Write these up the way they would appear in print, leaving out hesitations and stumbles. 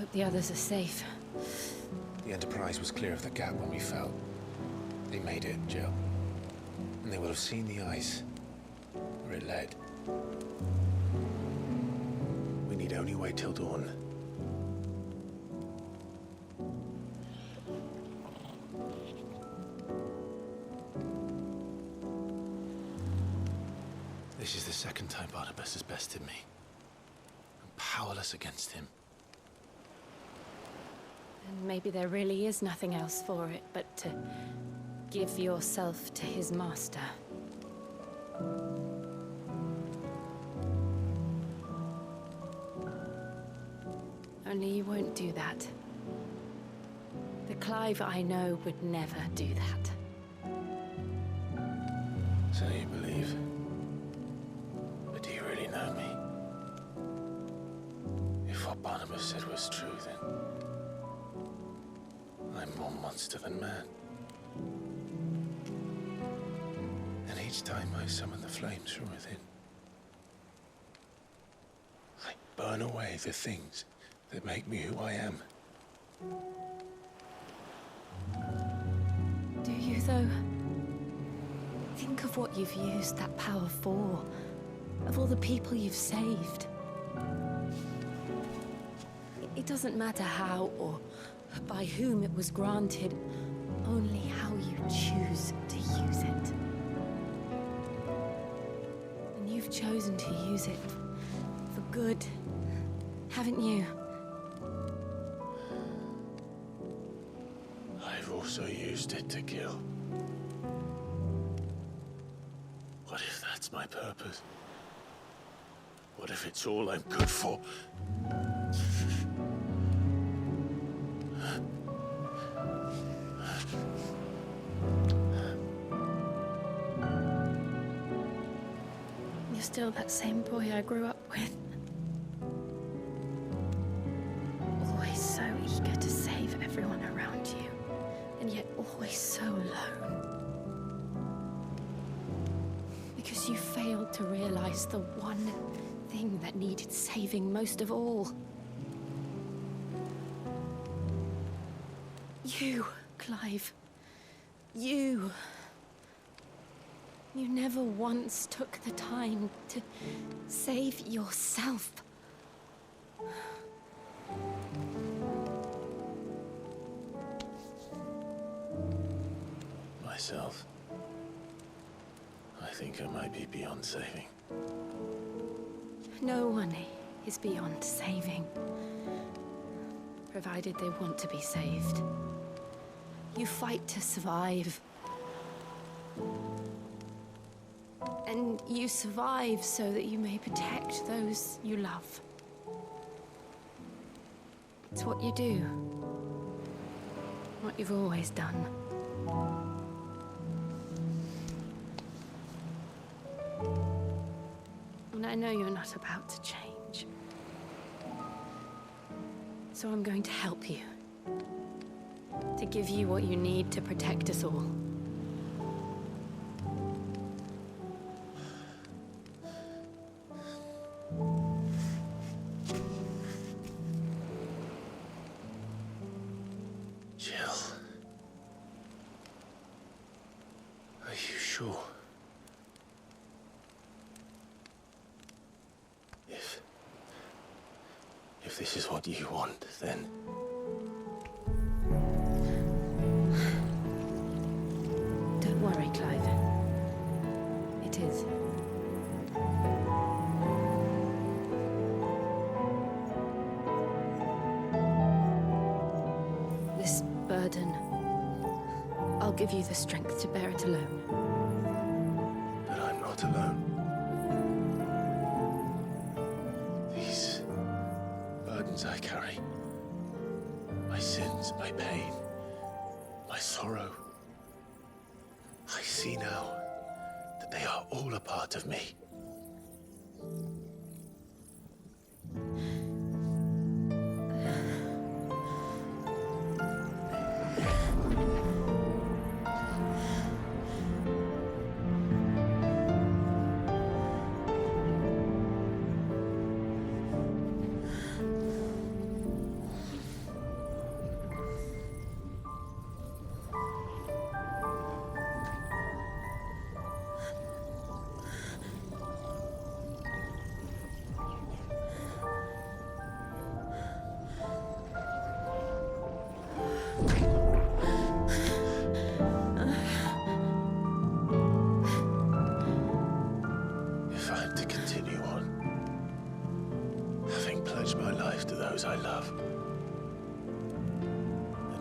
hope the others are safe. The Enterprise was clear of the gap when we fell. They made it, Jill. And they will have seen the ice, where it led. We need only wait till dawn. This is the second time Barnabas has bested me. I'm powerless against him. And maybe there really is nothing else for it but to give yourself to his master. Only you won't do that. The Clive I know would never do that. So you believe? But do you really know me? If what Barnabas said was true, then I'm more monster than man. And each time I summon the flames from within, I burn away the things that make me who I am. Do you, though? Think of what you've used that power for, of all the people you've saved. It doesn't matter how or by whom it was granted, only how you choose to use it. And you've chosen to use it for good, haven't you? I've also used it to kill. What if that's my purpose? What if it's all I'm good for? You're still that same boy I grew up with. Always so eager to save everyone around you, and yet always so alone. Because you failed to realize the one thing that needed saving most of all. You, Clive. You. You never once took the time to save yourself. Myself? I think I might be beyond saving. No one is beyond saving, provided they want to be saved. You fight to survive. And you survive so that you may protect those you love. It's what you do. What you've always done. And I know you're not about to change. So I'm going to help you. To give you what you need to protect us all. Jill. Are you sure? If this is what you want, then... Don't worry, Clive. It is. This burden, I'll give you the strength to bear it alone. But I'm not alone. These burdens I carry, my sins, my pain, my sorrow, I see now that they are all a part of me.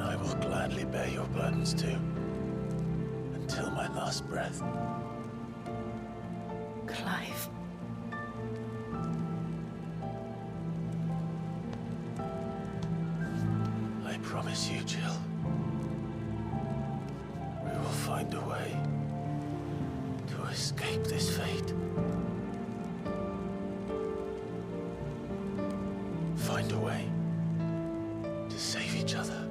I will gladly bear your burdens too, until my last breath. Clive. I promise you, Jill, we will find a way to escape this fate. Find a way to save each other.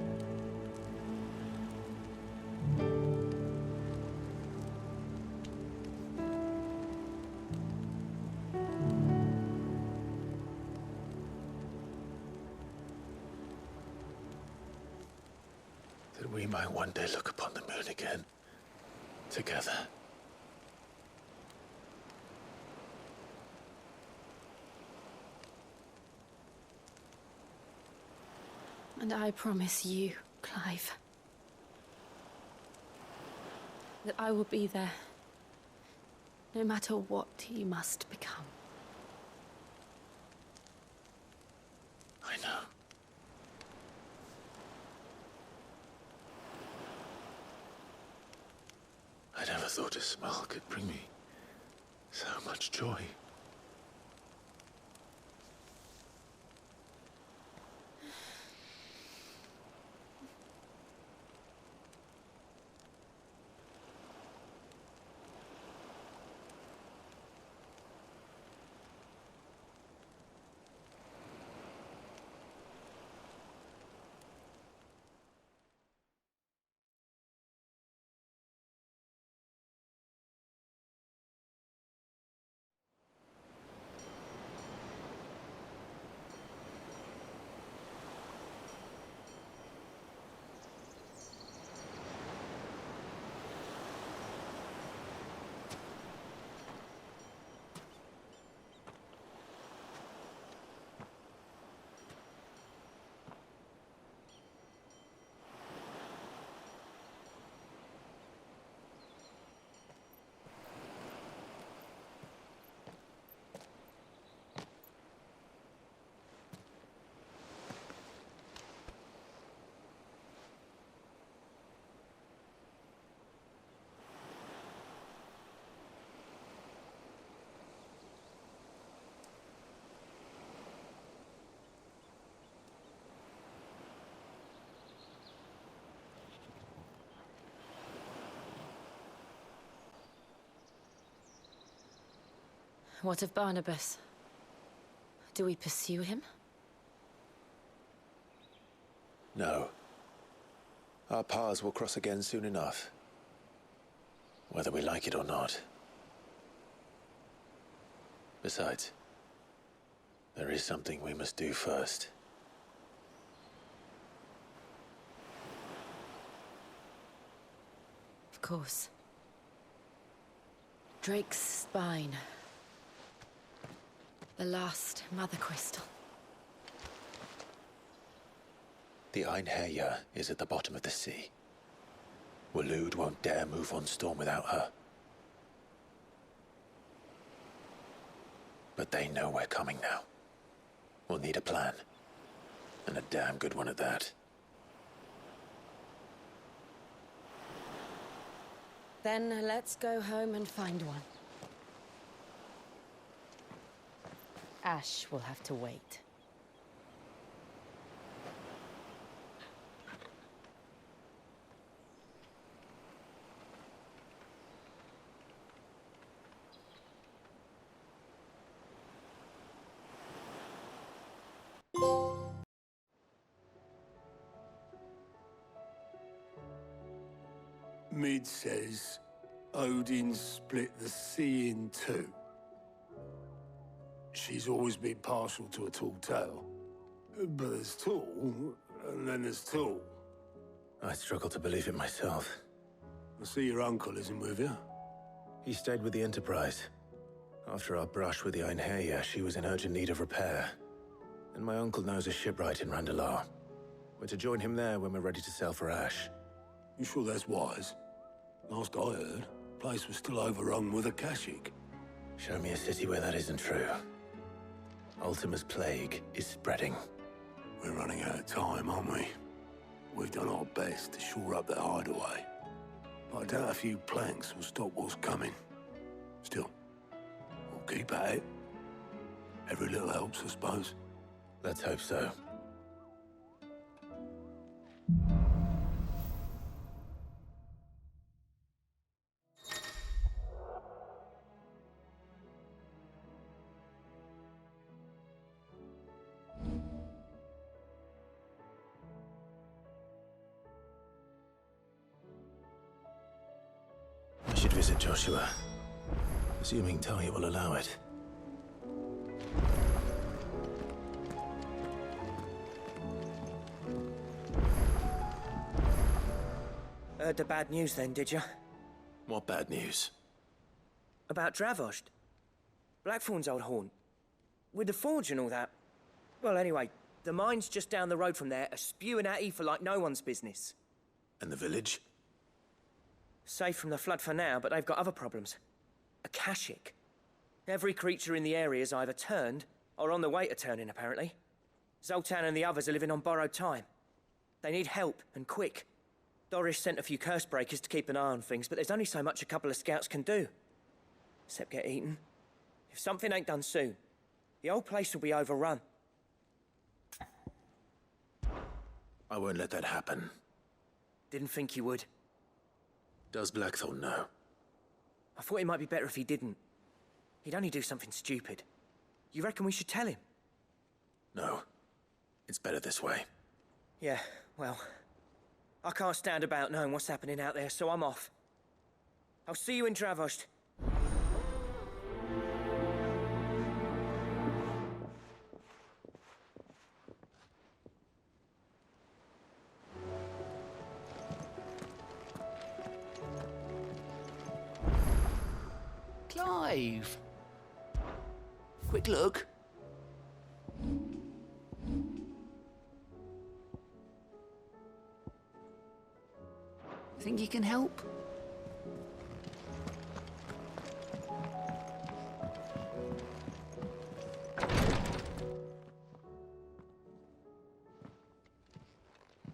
That we might one day look upon the moon again, together. And I promise you, Clive, that I will be there, no matter what you must become. I know. I never thought a smile could bring me so much joy. What of Barnabas? Do we pursue him? No. Our paths will cross again soon enough. Whether we like it or not. Besides, there is something we must do first. Of course. Drake's spine. The last Mother Crystal. The Einherjar is at the bottom of the sea. Waloed won't dare move on Storm without her. But they know we're coming now. We'll need a plan. And a damn good one at that. Then let's go home and find one. Ash will have to wait. Mid says Odin split the sea in two. She's always been partial to a tall tale. But there's tall, and then there's tall. I struggle to believe it myself. I see your uncle isn't with you. He stayed with the Enterprise. After our brush with the Einherjar, she was in urgent need of repair. And my uncle knows a shipwright in Randalar. We're to join him there when we're ready to sail for Ash. You sure that's wise? Last I heard, the place was still overrun with Akashic. Show me a city where that isn't true. Ultima's plague is spreading. We're running out of time, aren't we? We've done our best to shore up their hideaway. But I doubt a few planks will stop what's coming. Still, we'll keep at it. Every little helps, I suppose. Let's hope so. I should visit Joshua, assuming Talia will allow it. Heard the bad news then, did you? What bad news? About Dravost. Blackthorn's old haunt. With the forge and all that. Well, anyway, the mines just down the road from there are spewing out ether like no one's business. And the village? Safe from the flood for now, but they've got other problems. Akashic. Every creature in the area's either turned or on the way to turning, apparently. Zoltan and the others are living on borrowed time. They need help, and quick. Doris sent a few curse breakers to keep an eye on things, but there's only so much a couple of scouts can do. Except get eaten. If something ain't done soon, the whole place will be overrun. I won't let that happen. Didn't think you would. Does Blackthorn know? I thought it might be better if he didn't. He'd only do something stupid. You reckon we should tell him? No. It's better this way. Yeah, well, I can't stand about knowing what's happening out there, so I'm off. I'll see you in Dravost. Clive! Quick look. Think you can help?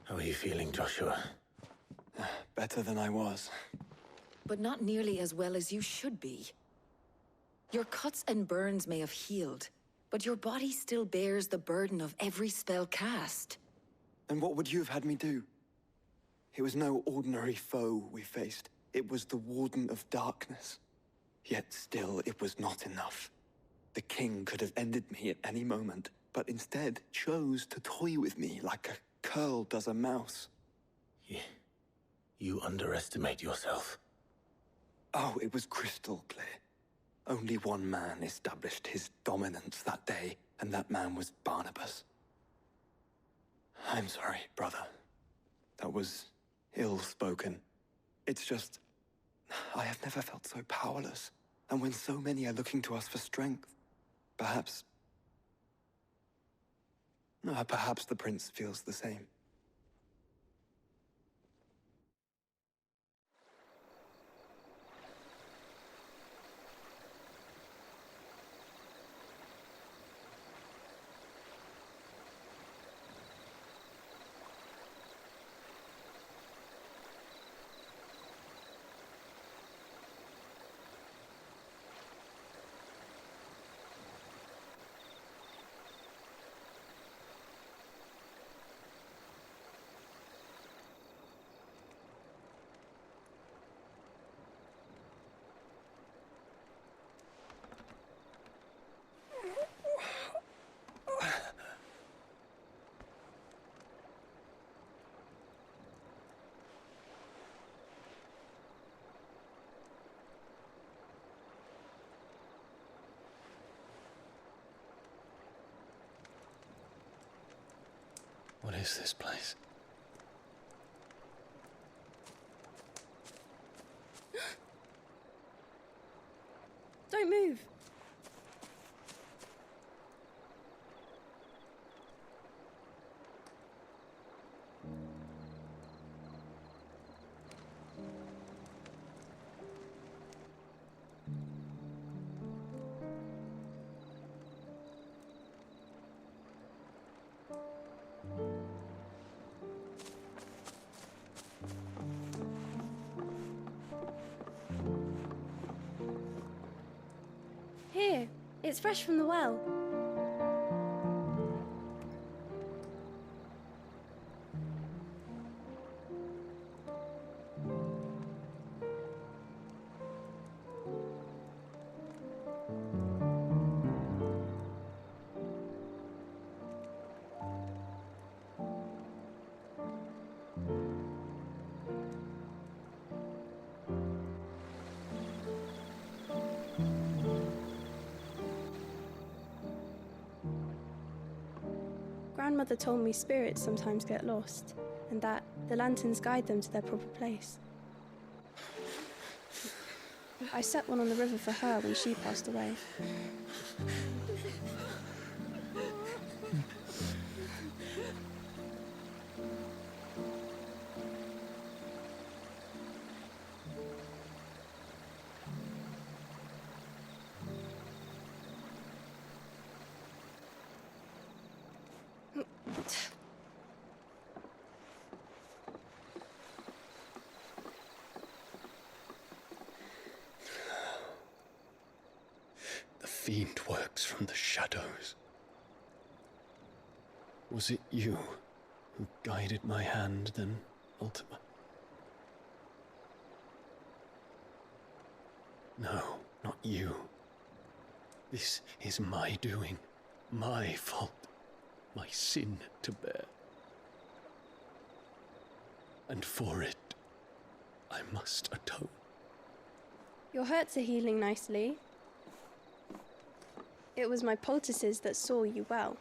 How are you feeling, Joshua? Better than I was. But not nearly as well as you should be. Your cuts and burns may have healed, but your body still bears the burden of every spell cast. And what would you have had me do? It was no ordinary foe we faced. It was the Warden of Darkness. Yet still, it was not enough. The king could have ended me at any moment, but instead chose to toy with me like a curl does a mouse. You underestimate yourself. Oh, it was crystal clear. Only one man established his dominance that day, and that man was Barnabas. I'm sorry, brother. That was ill-spoken. It's just, I have never felt so powerless. And when so many are looking to us for strength, perhaps the prince feels the same. What is this place? Don't move. Here, it's fresh from the well. Grandmother told me spirits sometimes get lost, and that the lanterns guide them to their proper place. I set one on the river for her when she passed away. The fiend works from the shadows. Was it you who guided my hand then, Ultima? No, not you. This is my doing, my fault, my sin to bear. And for it, I must atone. Your hurts are healing nicely. It was my poultices that saw you well.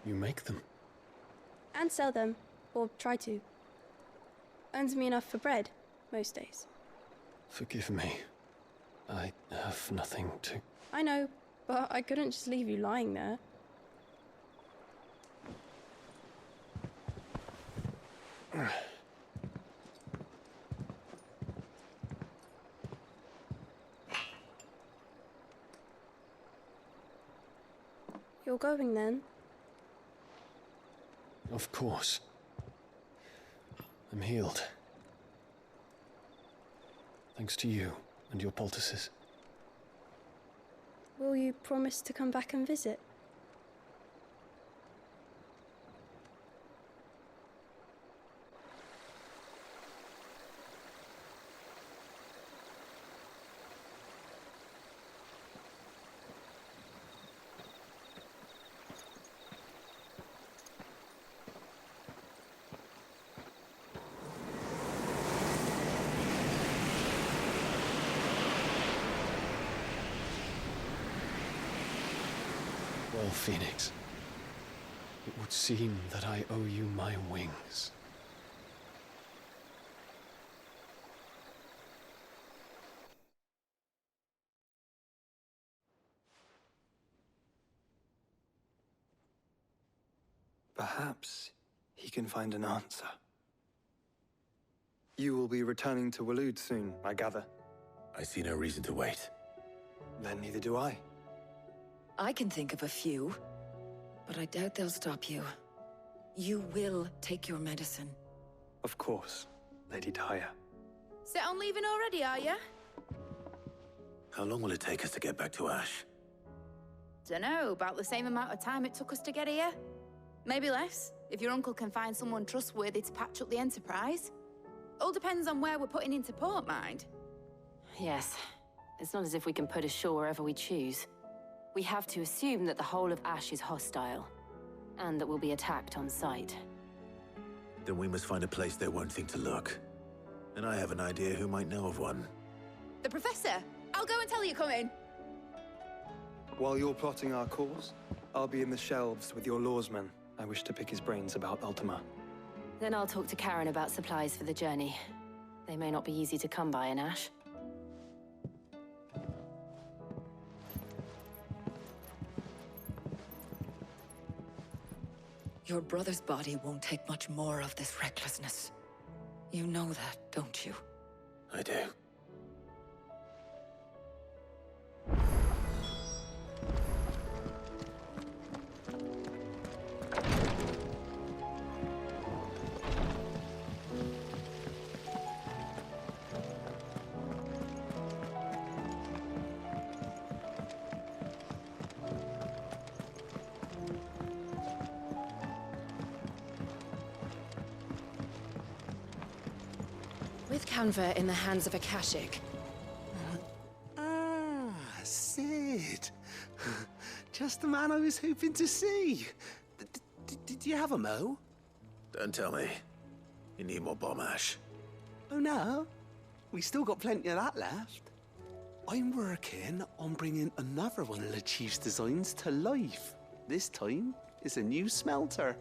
You make them? And sell them, or try to. Earns me enough for bread, most days. Forgive me. I have nothing to... I know, but I couldn't just leave you lying there. You're going then? Of course. I'm healed. Thanks to you and your poultices. Will you promise to come back and visit? Well, Phoenix, it would seem that I owe you my wings. Perhaps he can find an answer. You will be returning to Waloed soon, I gather. I see no reason to wait. Then neither do I. I can think of a few, but I doubt they'll stop you. You will take your medicine. Of course, Lady Daya. Set on leaving already, are you? How long will it take us to get back to Ash? Dunno, about the same amount of time it took us to get here. Maybe less, if your uncle can find someone trustworthy to patch up the Enterprise. All depends on where we're putting into port, mind. Yes. It's not as if we can put ashore wherever we choose. We have to assume that the whole of Ash is hostile, and that we'll be attacked on sight. Then we must find a place they won't think to look. And I have an idea who might know of one. The Professor! I'll go and tell you coming! While you're plotting our course, I'll be in the shelves with your lawsman. I wish to pick his brains about Ultima. Then I'll talk to Karen about supplies for the journey. They may not be easy to come by in Ash. Your brother's body won't take much more of this recklessness. You know that, don't you? I do. With Canva in the hands of Akashic. Ah, Sid. Just the man I was hoping to see. Did you have a mo? Don't tell me. You need more bomb ash. Oh no, we still got plenty of that left. I'm working on bringing another one of the Chief's designs to life. This time, it's a new smelter.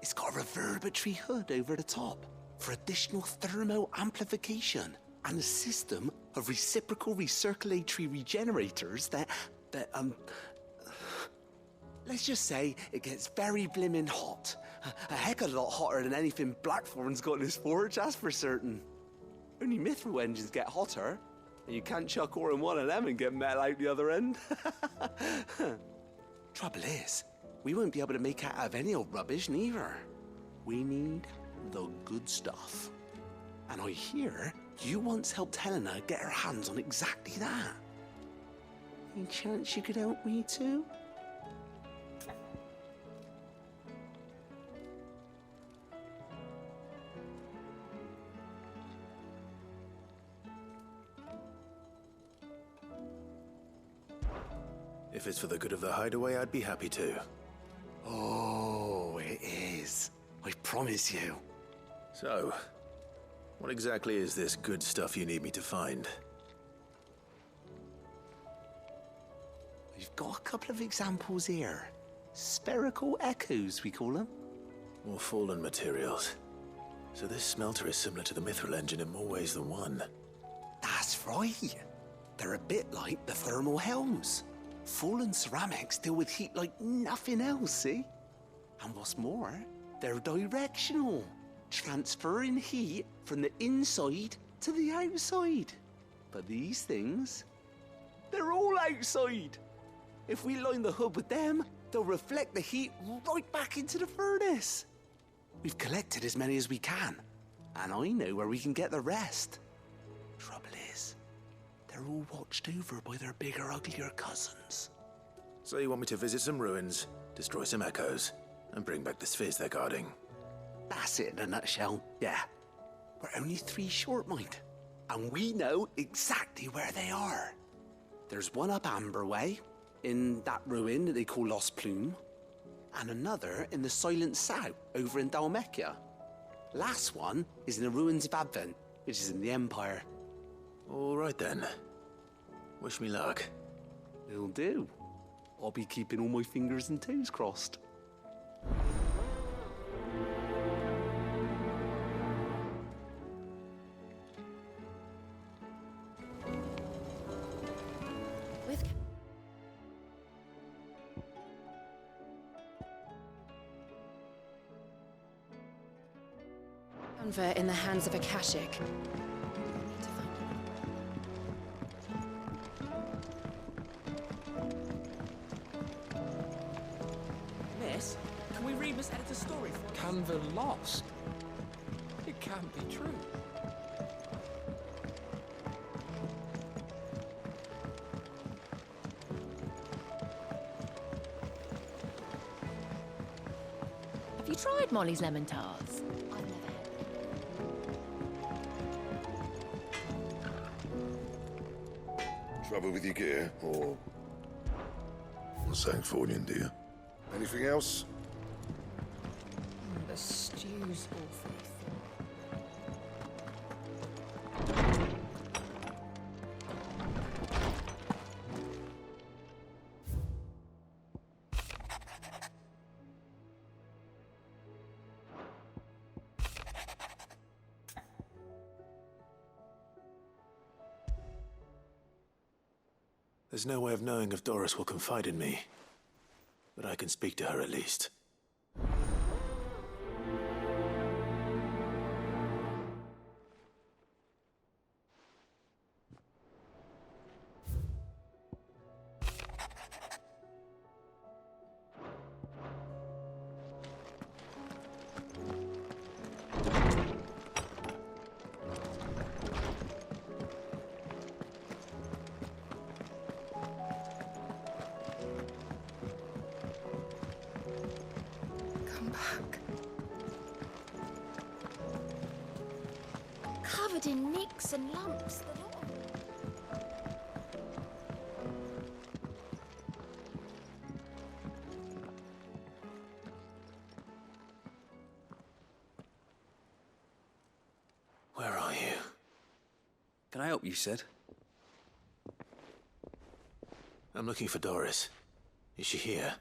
It's got a reverberatory hood over the top for additional thermo amplification and a system of reciprocal recirculatory regenerators that let's just say it gets very blimmin' hot. A heck of a lot hotter than anything Blackthorn's got in his forge, that's for certain. Only mithril engines get hotter, and you can't chuck ore in one of them and get metal out the other end. Trouble is, we won't be able to make out of any old rubbish neither. We need the good stuff. And I hear you once helped Helena get her hands on exactly that. Any chance you could help me too? If it's for the good of the hideaway, I'd be happy to. Oh, it is. I promise you. So, what exactly is this good stuff you need me to find? We've got a couple of examples here. Spherical echoes, we call them. More fallen materials. So this smelter is similar to the mithril engine in more ways than one. That's right. They're a bit like the thermal helms. Fallen ceramics deal with heat like nothing else, see? And what's more, they're directional, transferring heat from the inside to the outside. But these things, they're all outside. If we line the hood with them, they'll reflect the heat right back into the furnace. We've collected as many as we can, and I know where we can get the rest. Trouble is, they're all watched over by their bigger, uglier cousins. So you want me to visit some ruins, destroy some echoes, and bring back the spheres they're guarding? That's it in a nutshell, yeah. We're only 3 short, mind. And we know exactly where they are. There's one up Amber Way, in that ruin that they call Lost Plume, and another in the Silent South, over in Dalmekia. Last one is in the ruins of Advent, which is in the Empire. All right then. Wish me luck. Will do. I'll be keeping all my fingers and toes crossed. With Canva in the hands of Akashic. Need to find Miss, can we read Miss Editor's story for us? Canva lost? It can't be true. Have you tried Molly's lemon tarts? I've never had. Trouble with your gear, or something falling, do you? Anything else? The stew's awfully There's no way of knowing if Doris will confide in me, but I can speak to her at least. covered in nicks and lumps. The lot of Where are you? Can I help you, Sid? I'm looking for Doris. Is she here?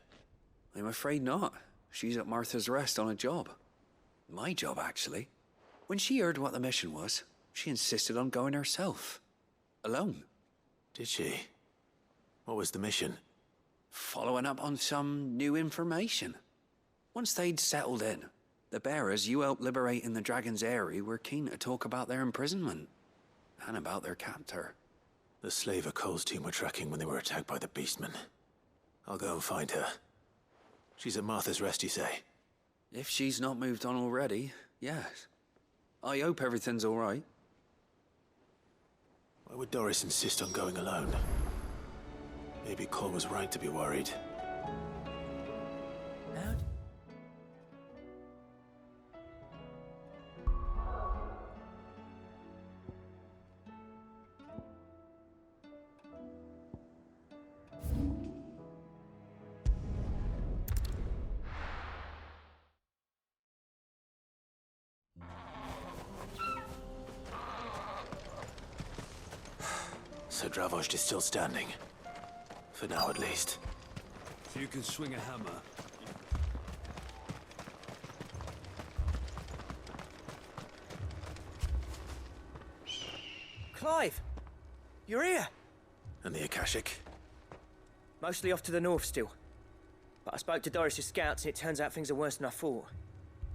I'm afraid not. She's at Martha's Rest on a job. My job, actually. When she heard what the mission was, she insisted on going herself. Alone. Did she? What was the mission? Following up on some new information. Once they'd settled in, the bearers you helped liberate in the Dragon's Eyrie were keen to talk about their imprisonment. And about their captor. The slaver Cole's team were tracking when they were attacked by the Beastmen. I'll go and find her. She's at Martha's Rest, you say? If she's not moved on already, yes. I hope everything's all right. Why would Doris insist on going alone? Maybe Cole was right to be worried. So Dravost is still standing. For now, at least. So you can swing a hammer. Clive! You're here! And the Akashic? Mostly off to the north still. But I spoke to Doris's scouts and it turns out things are worse than I thought.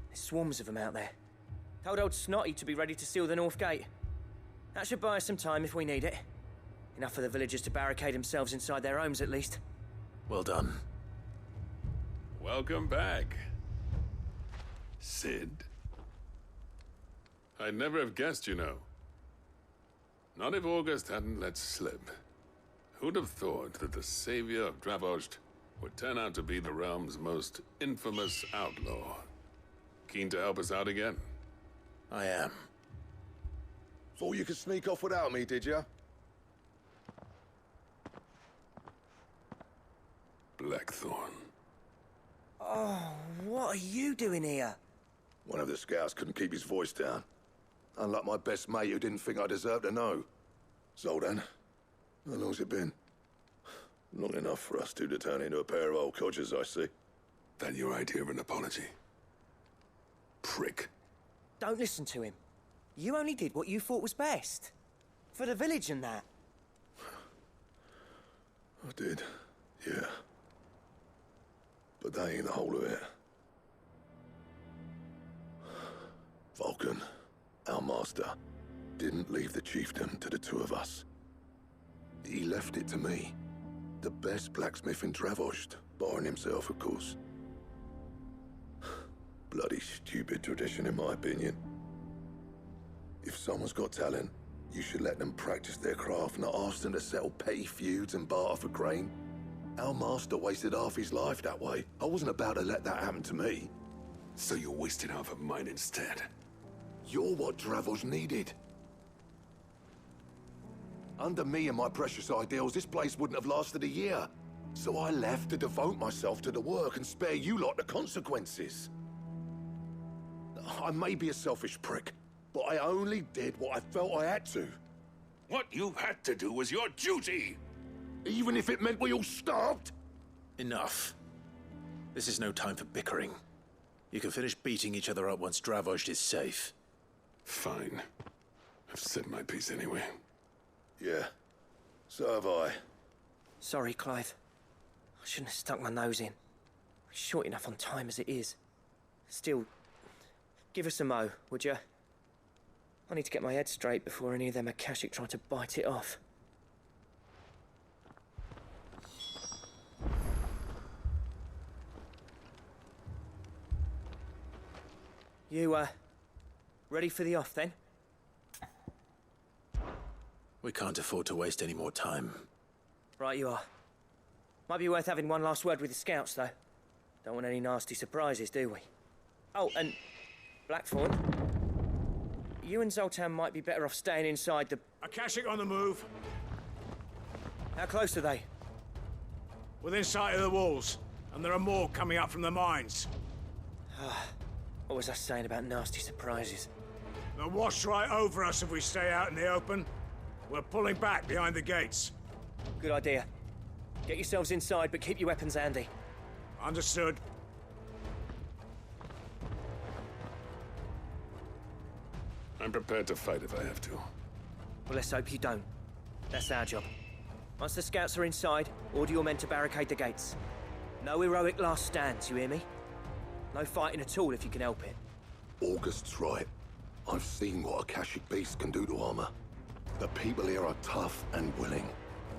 There's swarms of them out there. Told old Snotty to be ready to seal the north gate. That should buy us some time if we need it. Enough for the villagers to barricade themselves inside their homes, at least. Well done. Welcome back, Sid. I'd never have guessed, you know. Not if August hadn't let slip. Who'd have thought that the savior of Dravost would turn out to be the realm's most infamous outlaw? Keen to help us out again? I am. Thought you could sneak off without me, did ya? Blackthorn. Oh, what are you doing here? One of the scouts couldn't keep his voice down. Unlike my best mate who didn't think I deserved to know. Zoldan, how long's it been? Long enough for us two to turn into a pair of old codgers, I see. That your idea of an apology? Prick. Don't listen to him. You only did what you thought was best. For the village and that. I did, yeah. But that ain't the whole of it. Vulcan, our master, didn't leave the chieftain to the two of us. He left it to me, the best blacksmith in Dravost, barring himself, of course. Bloody stupid tradition, in my opinion. If someone's got talent, you should let them practice their craft, not ask them to settle petty feuds and barter for grain. Our master wasted half his life that way. I wasn't about to let that happen to me. So you wasted half of mine instead? You're what Dravost needed. Under me and my precious ideals, this place wouldn't have lasted a year. So I left to devote myself to the work and spare you lot the consequences. I may be a selfish prick, but I only did what I felt I had to. What you had to do was your duty! Even if it meant we all starved? Enough. This is no time for bickering. You can finish beating each other up once Dravost is safe. Fine. I've said my piece anyway. Yeah, so have I. Sorry, Clive. I shouldn't have stuck my nose in. We're short enough on time as it is. Still, give us a mo, would you? I need to get my head straight before any of them Akashic try to bite it off. You, ready for the off, then? We can't afford to waste any more time. Right you are. Might be worth having one last word with the scouts, though. Don't want any nasty surprises, do we? Oh, and Blackthorn, You and Zoltan might be better off staying inside the... Akashic on the move. How close are they? Within sight of the walls. And there are more coming up from the mines. What was I saying about nasty surprises? They'll wash right over us if we stay out in the open. We're pulling back behind the gates. Good idea. Get yourselves inside, but keep your weapons handy. Understood. I'm prepared to fight if I have to. Well, let's hope you don't. That's our job. Once the scouts are inside, order your men to barricade the gates. No heroic last stands, you hear me? No fighting at all if you can help it. August's right. I've seen what Akashic beasts can do to armor. The people here are tough and willing,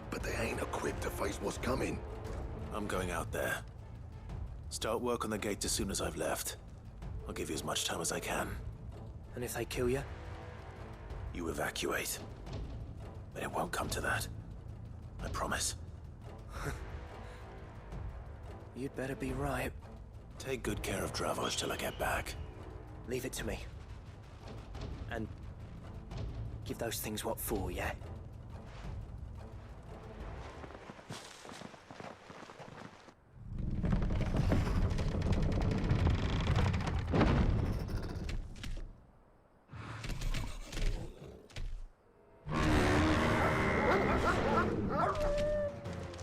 but they ain't equipped to face what's coming. I'm going out there. Start work on the gate as soon as I've left. I'll give you as much time as I can. And if they kill you? You evacuate. But it won't come to that. I promise. You'd better be right. Take good care of Dravos till I get back. Leave it to me. And give those things what for, yeah?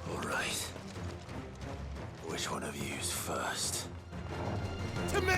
All right. Which one of you's first? To me!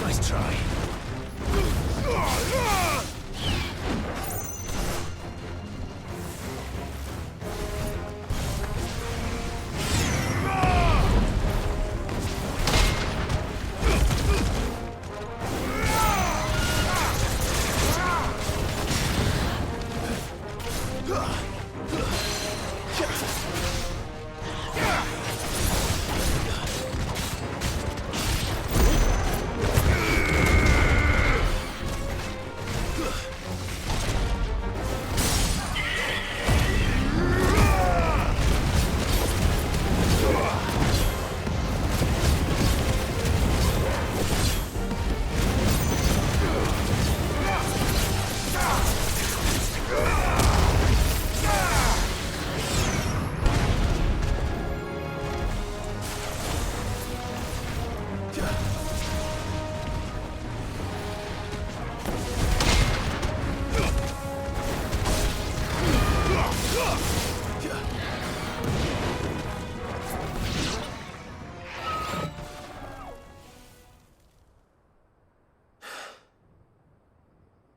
Nice try.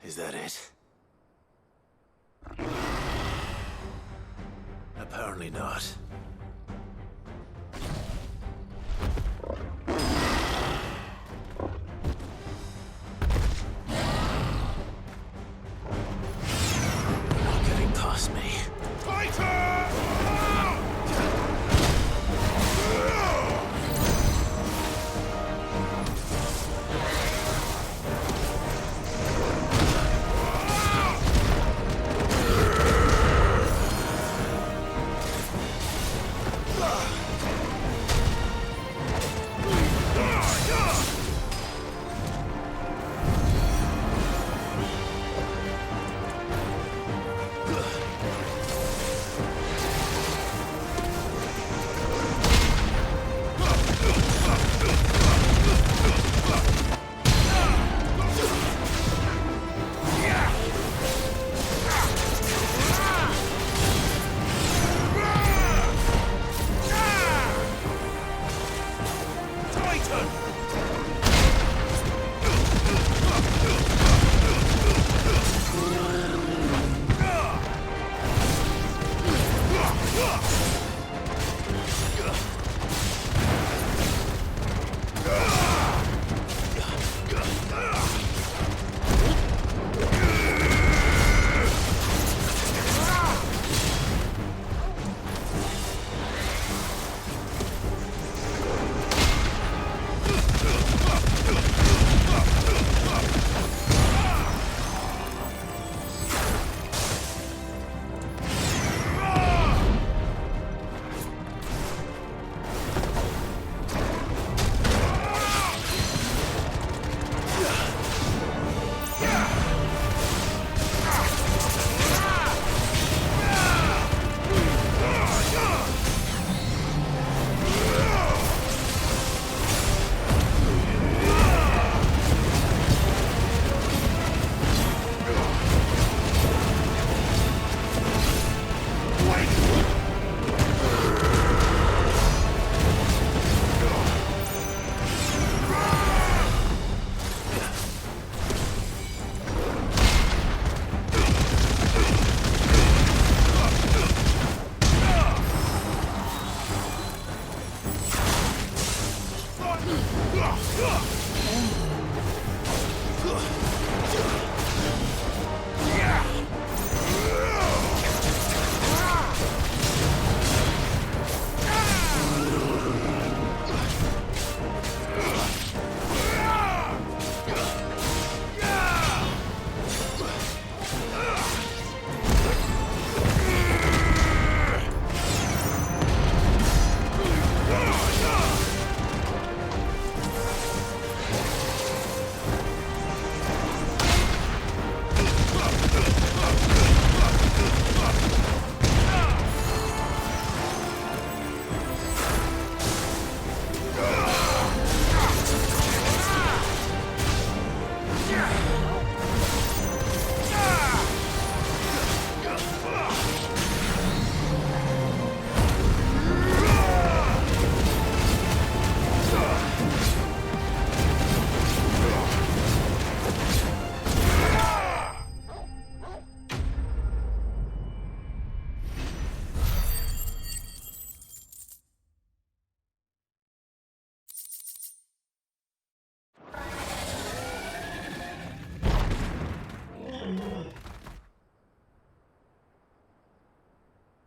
Is that it? Apparently not.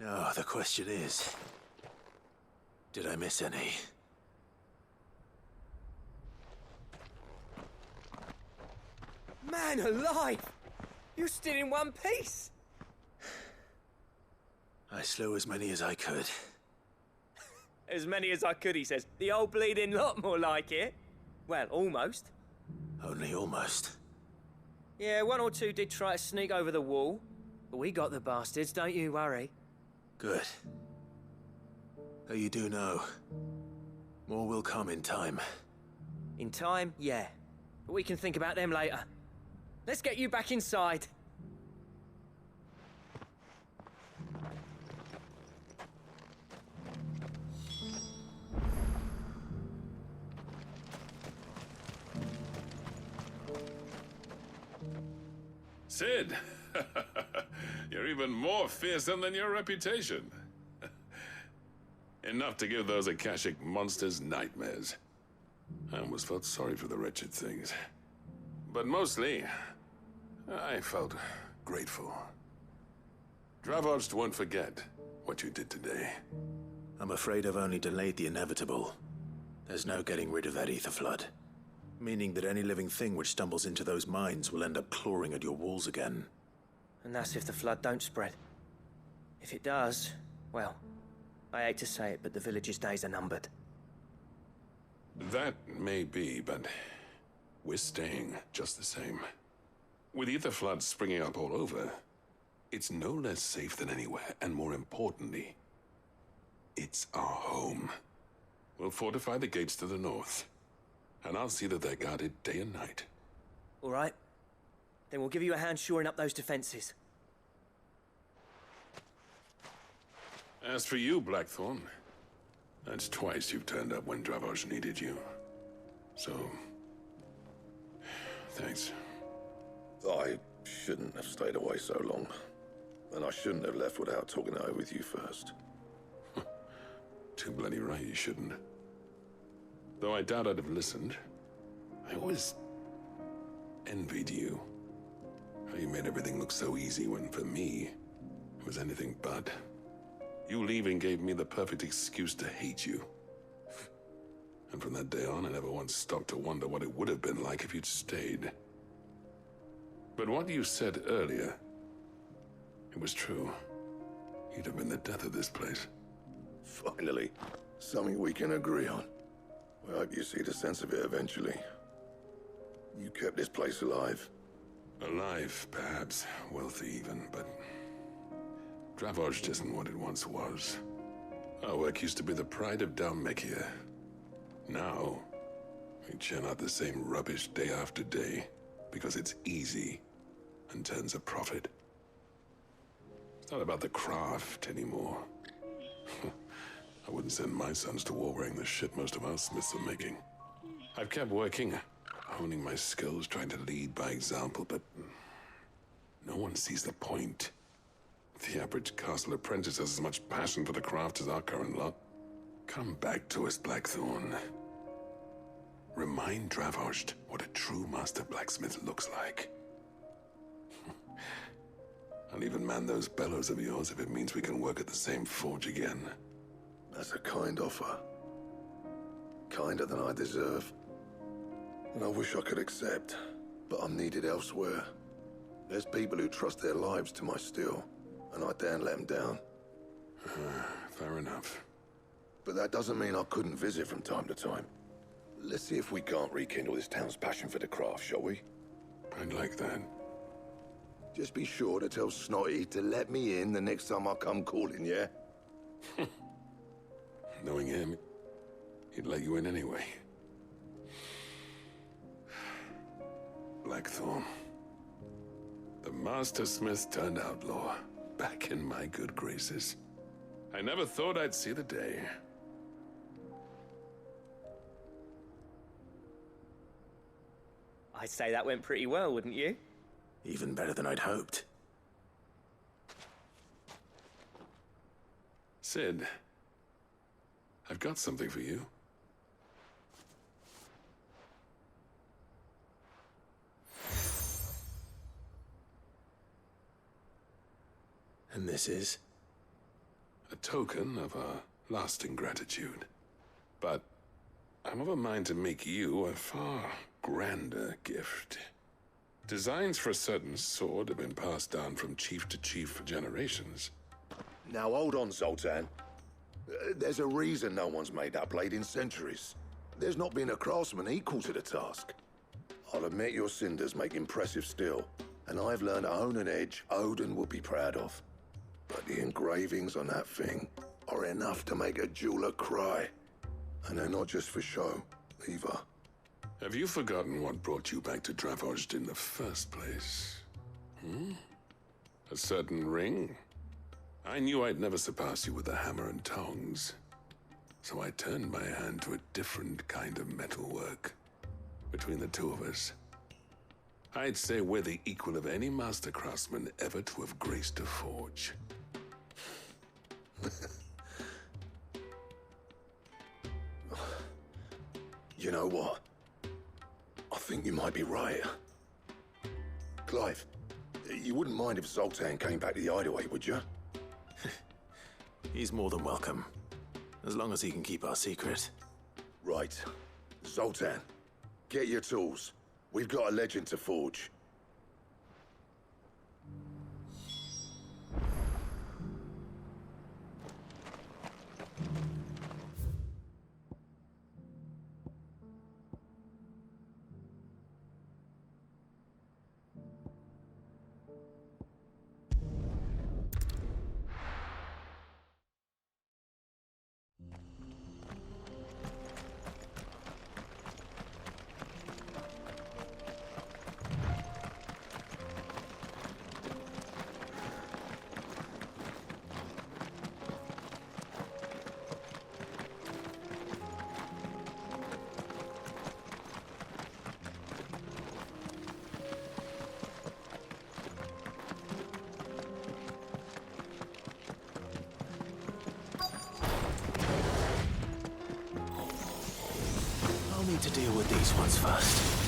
Now, the question is, did I miss any? Man alive! You're still in one piece! I slew as many as I could. As many as I could, he says. The old bleeding lot, more like it. Well, almost. Only almost. Yeah, one or two did try to sneak over the wall. But we got the bastards, don't you worry. Good. Though you do know, more will come in time. In time, yeah. But we can think about them later. Let's get you back inside. Sid! You're even more fearsome than your reputation. Enough to give those Akashic monsters nightmares. I almost felt sorry for the wretched things. But mostly, I felt grateful. Dravost won't forget what you did today. I'm afraid I've only delayed the inevitable. There's no getting rid of that ether flood. Meaning that any living thing which stumbles into those mines will end up clawing at your walls again. And that's if the flood don't spread. If it does, well, I hate to say it, but the village's days are numbered. That may be, but we're staying just the same. With ether floods springing up all over, it's no less safe than anywhere, and more importantly, it's our home. We'll fortify the gates to the north, and I'll see that they're guarded day and night. All right. Then we'll give you a hand shoring up those defenses. As for you, Blackthorn, that's twice you've turned up when Dravosh needed you. So, thanks. I shouldn't have stayed away so long. And I shouldn't have left without talking it over with you first. Too bloody right you shouldn't. Though I doubt I'd have listened. I always envied you. How you made everything look so easy when, for me, it was anything but. You leaving gave me the perfect excuse to hate you. And from that day on, I never once stopped to wonder what it would have been like if you'd stayed. But what you said earlier, it was true. You'd have been the death of this place. Finally, something we can agree on. I hope you see the sense of it eventually. You kept this place alive. Alive, perhaps. Wealthy even, but... Dravozd isn't what it once was. Our work used to be the pride of Dalmekia. Now, we churn out the same rubbish day after day, because it's easy and turns a profit. It's not about the craft anymore. I wouldn't send my sons to war wearing the shit most of our smiths are making. I've kept working, honing my skills, trying to lead by example, but no one sees the point. The average castle apprentice has as much passion for the craft as our current lot. Come back to us, Blackthorn. Remind Dravozd what a true master blacksmith looks like. I'll even man those bellows of yours if it means we can work at the same forge again. That's a kind offer. Kinder than I deserve. And I wish I could accept, but I'm needed elsewhere. There's people who trust their lives to my steel, and I daren't let them down. Fair enough. But that doesn't mean I couldn't visit from time to time. Let's see if we can't rekindle this town's passion for the craft, shall we? I'd like that. Just be sure to tell Snotty to let me in the next time I come calling, yeah? Knowing him, he'd let you in anyway. Blackthorn. The Master Smith turned outlaw, back in my good graces. I never thought I'd see the day. I'd say that went pretty well, wouldn't you? Even better than I'd hoped. Sid, I've got something for you. And this is? A token of our lasting gratitude. But I'm of a mind to make you a far grander gift. Designs for a certain sword have been passed down from chief to chief for generations. Now hold on, Zoltan. There's a reason no one's made that blade in centuries. There's not been a craftsman equal to the task. I'll admit your cinders make impressive steel, and I've learned to own an edge Odin will be proud of. But the engravings on that thing are enough to make a jeweler cry. And they're not just for show, either. Have you forgotten what brought you back to Dravozd in the first place? A certain ring? I knew I'd never surpass you with a hammer and tongs. So I turned my hand to a different kind of metalwork. Between the two of us, I'd say we're the equal of any master craftsman ever to have graced a forge. You know what? I think you might be right. Clive, you wouldn't mind if Zoltan came back to the Hideaway, would you? He's more than welcome. As long as he can keep our secret. Right. Zoltan, get your tools. We've got a legend to forge. need to deal with these ones first.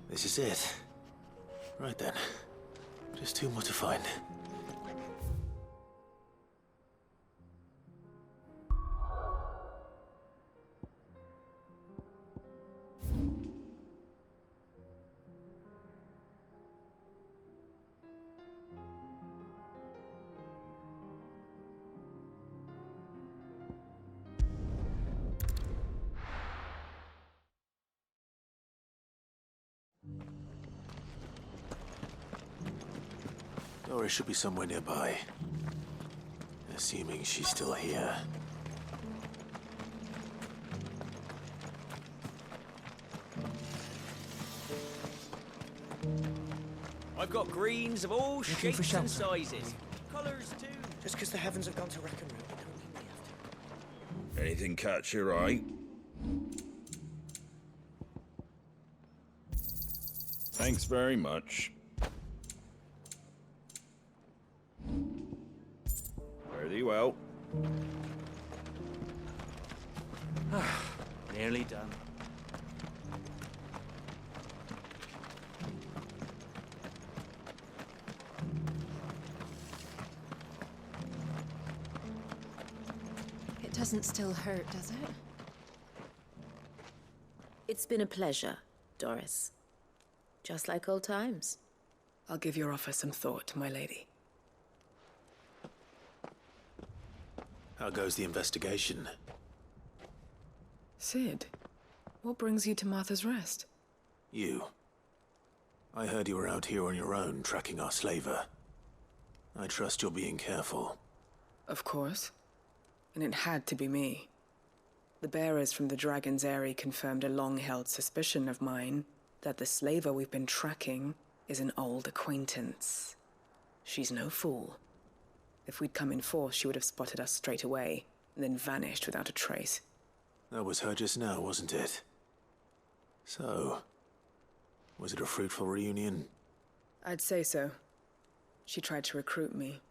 This is it. Right then. Just two more to find. Doris should be somewhere nearby. Assuming she's still here. I've got greens of all shapes and sizes. Colours too. Just because the heavens have gone to wreck and ruin, it don't mean we have to. Anything catch your eye? Thanks very much. Very well. Nearly done. It doesn't still hurt, does it? It's been a pleasure, Doris. Just like old times. I'll give your offer some thought, my lady. How goes the investigation? Sid, what brings you to Martha's Rest? You. I heard you were out here on your own, tracking our slaver. I trust you're being careful. Of course. And it had to be me. The bearers from the Dragon's Eyrie confirmed a long-held suspicion of mine that the slaver we've been tracking is an old acquaintance. She's no fool. If we'd come in force, she would have spotted us straight away, and then vanished without a trace. That was her just now, wasn't it? So, was it a fruitful reunion? I'd say so. She tried to recruit me.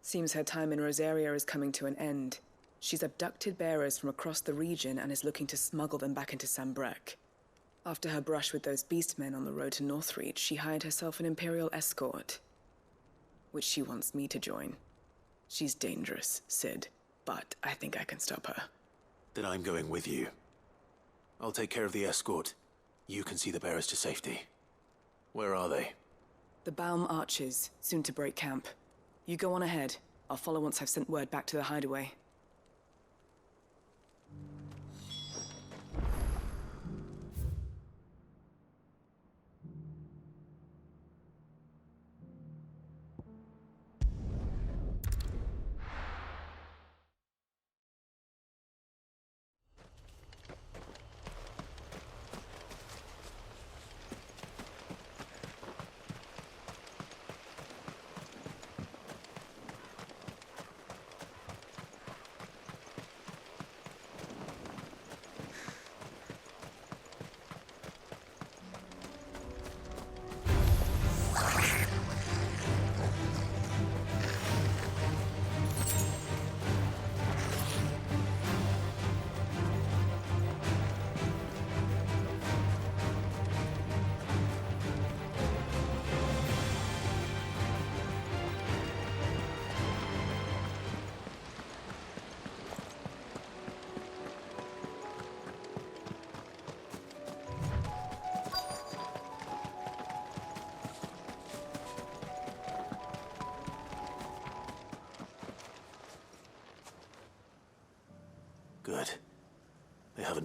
Seems her time in Rosaria is coming to an end. She's abducted bearers from across the region and is looking to smuggle them back into Sambrek. After her brush with those beastmen on the road to Northreach, she hired herself an Imperial escort, which she wants me to join. She's dangerous, Sid, but I think I can stop her. Then I'm going with you. I'll take care of the escort. You can see the bearers to safety. Where are they? The Baum Archers, soon to break camp. You go on ahead. I'll follow once I've sent word back to the hideaway.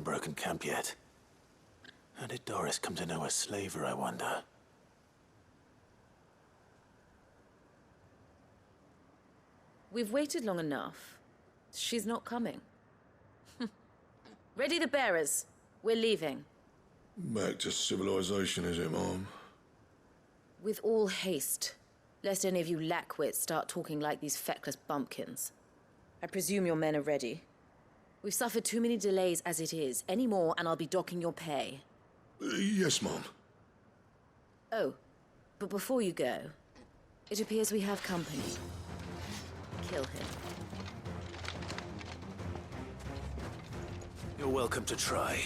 broken camp yet. How did Doris come to know a slaver, I wonder? We've waited long enough. She's not coming. Ready the bearers. We're leaving. Back to civilization, is it, Mom? With all haste, lest any of you lackwits start talking like these feckless bumpkins. I presume your men are ready. We've suffered too many delays as it is. Any more, and I'll be docking your pay. Yes, Mom. Oh, but before you go, it appears we have company. Kill him. You're welcome to try.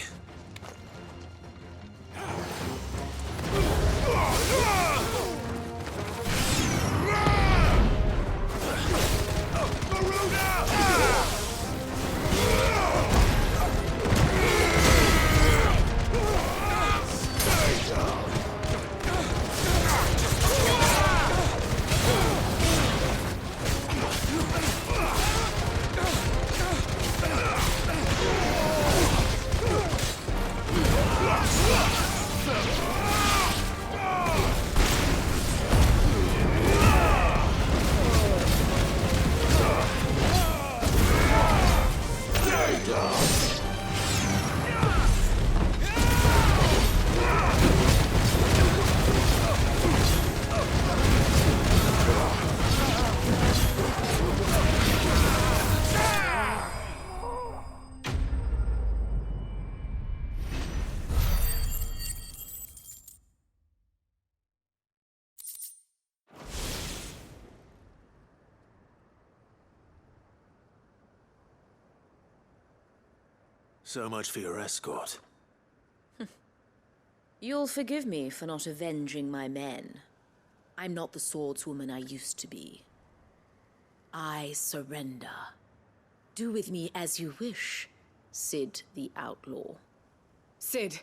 So much for your escort. You'll forgive me for not avenging my men. I'm not the swordswoman I used to be. I surrender. Do with me as you wish, Sid the Outlaw. Sid!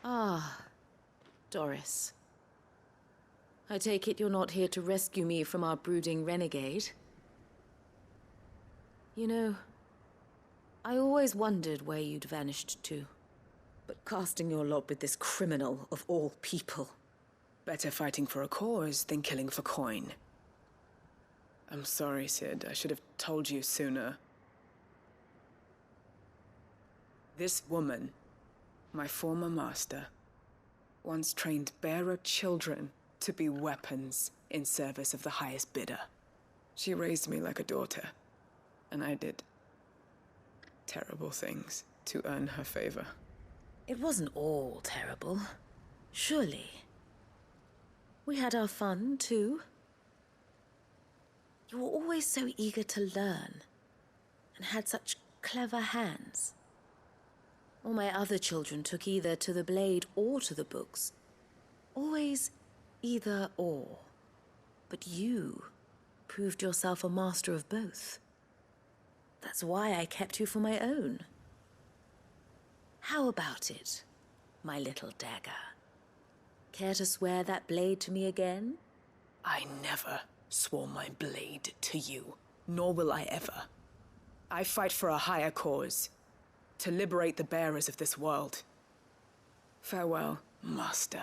Ah, Doris. I take it you're not here to rescue me from our brooding renegade? You know, I always wondered where you'd vanished to. But casting your lot with this criminal of all people. Better fighting for a cause than killing for coin. I'm sorry, Sid. I should have told you sooner. This woman, my former master, once trained bearer children to be weapons in service of the highest bidder. She raised me like a daughter. And I did terrible things to earn her favor. It wasn't all terrible, surely. We had our fun, too. You were always so eager to learn, and had such clever hands. All my other children took either to the blade or to the books. Always either or. But you proved yourself a master of both. That's why I kept you for my own. How about it, my little dagger? Care to swear that blade to me again? I never swore my blade to you, nor will I ever. I fight for a higher cause, to liberate the bearers of this world. Farewell, Master.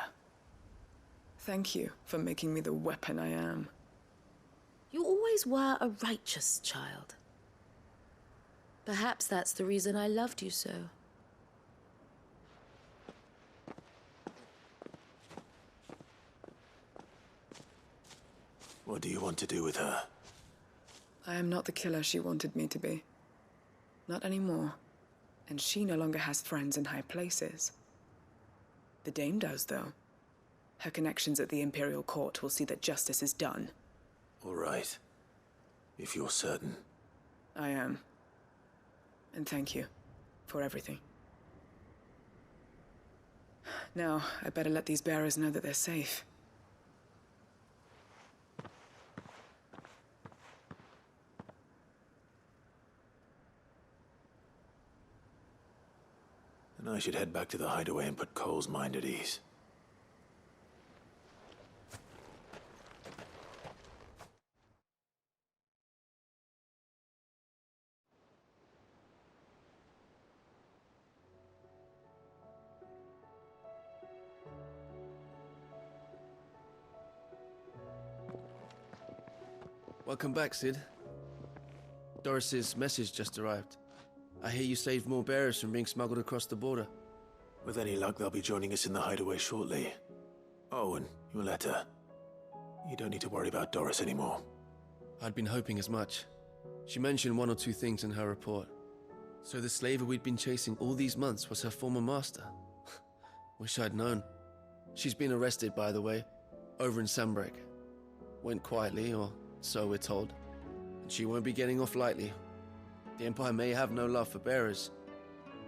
Thank you for making me the weapon I am. You always were a righteous child. Perhaps that's the reason I loved you so. What do you want to do with her? I am not the killer she wanted me to be. Not anymore. And she no longer has friends in high places. The Dame does, though. Her connections at the Imperial Court will see that justice is done. All right. If you're certain. I am. And thank you for everything. Now, I better let these bearers know that they're safe. And I should head back to the hideaway and put Cole's mind at ease. Welcome back, Sid. Doris's message just arrived. I hear you saved more bearers from being smuggled across the border. With any luck, they'll be joining us in the hideaway shortly. Oh, and your letter. You don't need to worry about Doris anymore. I'd been hoping as much. She mentioned one or two things in her report. So the slaver we'd been chasing all these months was her former master. Wish I'd known. She's been arrested, by the way, over in Sandbreak. Went quietly, or so we're told. And she won't be getting off lightly. The Empire may have no love for bearers,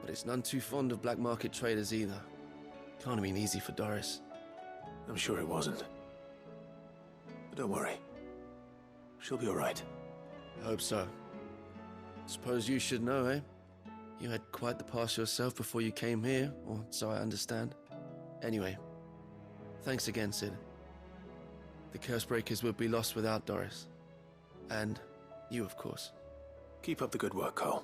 but it's none too fond of black market traders either. Can't have been easy for Doris. I'm sure it wasn't. But don't worry. She'll be all right. I hope so. Suppose you should know, eh? You had quite the past yourself before you came here, or so I understand. Anyway, thanks again, Sid. The Cursebreakers would be lost without Doris. And you, of course. Keep up the good work, Cole.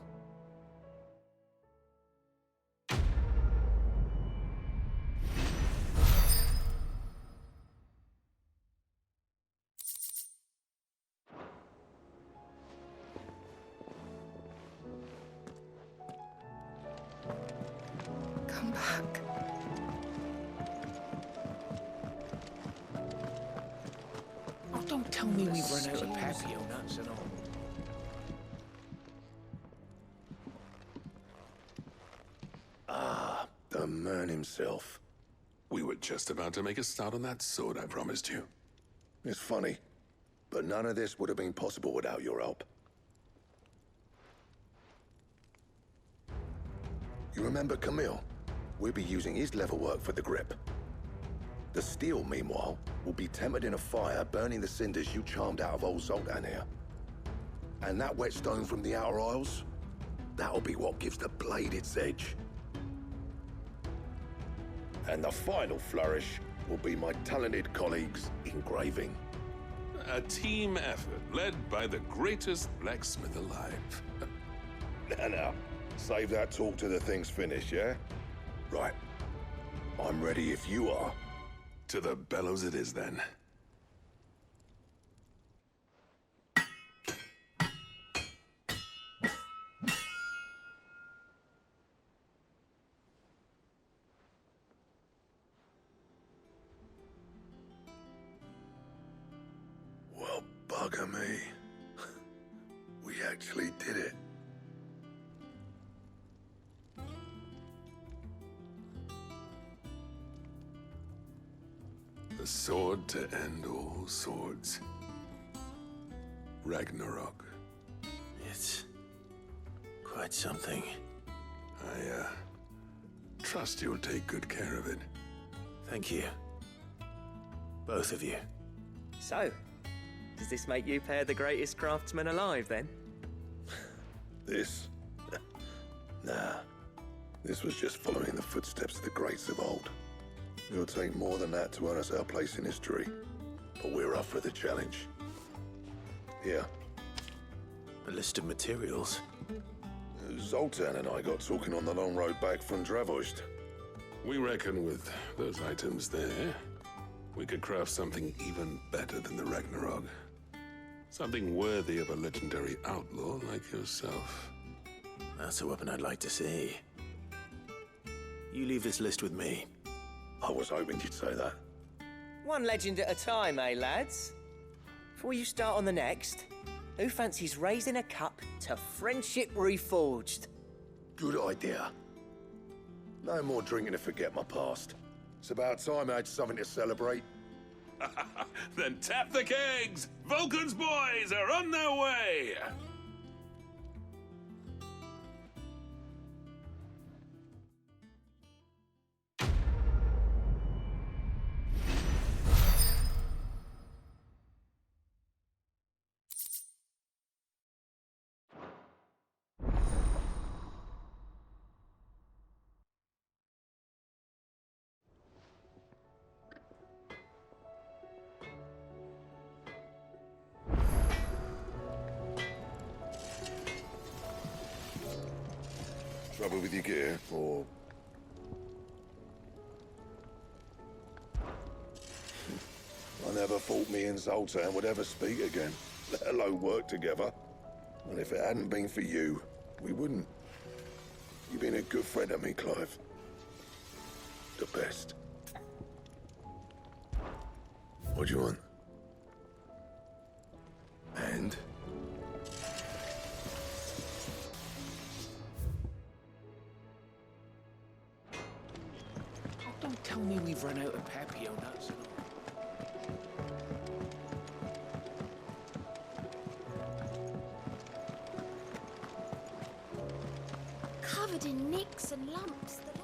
Come back. Oh, don't tell me we've run out of Papio nuts and all. The man himself. We were just about to make a start on that sword I promised you. It's funny, but none of this would have been possible without your help. You remember Camille? We'll be using his leather work for the grip. The steel, meanwhile, will be tempered in a fire, burning the cinders you charmed out of old Zoltan here. And that whetstone from the Outer Isles, that'll be what gives the blade its edge. And the final flourish will be my talented colleagues' engraving. A team effort led by the greatest blacksmith alive. Now, save that talk till the thing's finished, yeah? Right. I'm ready if you are. To the bellows it is, then. Well, bugger me. We actually did it. The sword to end all swords. Ragnarok. It's quite something. I, trust you'll take good care of it. Thank you. Both of you. So, does this make you pair the greatest craftsmen alive, then? This? Nah. This was just following the footsteps of the greats of old. It'll take more than that to earn us our place in history. But we're up for the challenge. Here. A list of materials. Zoltan and I got talking on the long road back from Dravost. We reckon with those items there, we could craft something even better than the Ragnarok. Something worthy of a legendary outlaw like yourself. That's a weapon I'd like to see. You leave this list with me. I was hoping you'd say that. One legend at a time, eh, lads? Before you start on the next, who fancies raising a cup to friendship reforged? Good idea. No more drinking to forget my past. It's about time I had something to celebrate. Then tap the kegs! Vulcan's boys are on their way! Trouble with your gear, or... I never thought me and Zoltan would ever speak again. let alone work together. And if it hadn't been for you, we wouldn't. You've been a good friend to me, Clive. The best. What do you want? And? Oh, don't tell me we've run out of Papio nuts and all. Covered in nicks and lumps that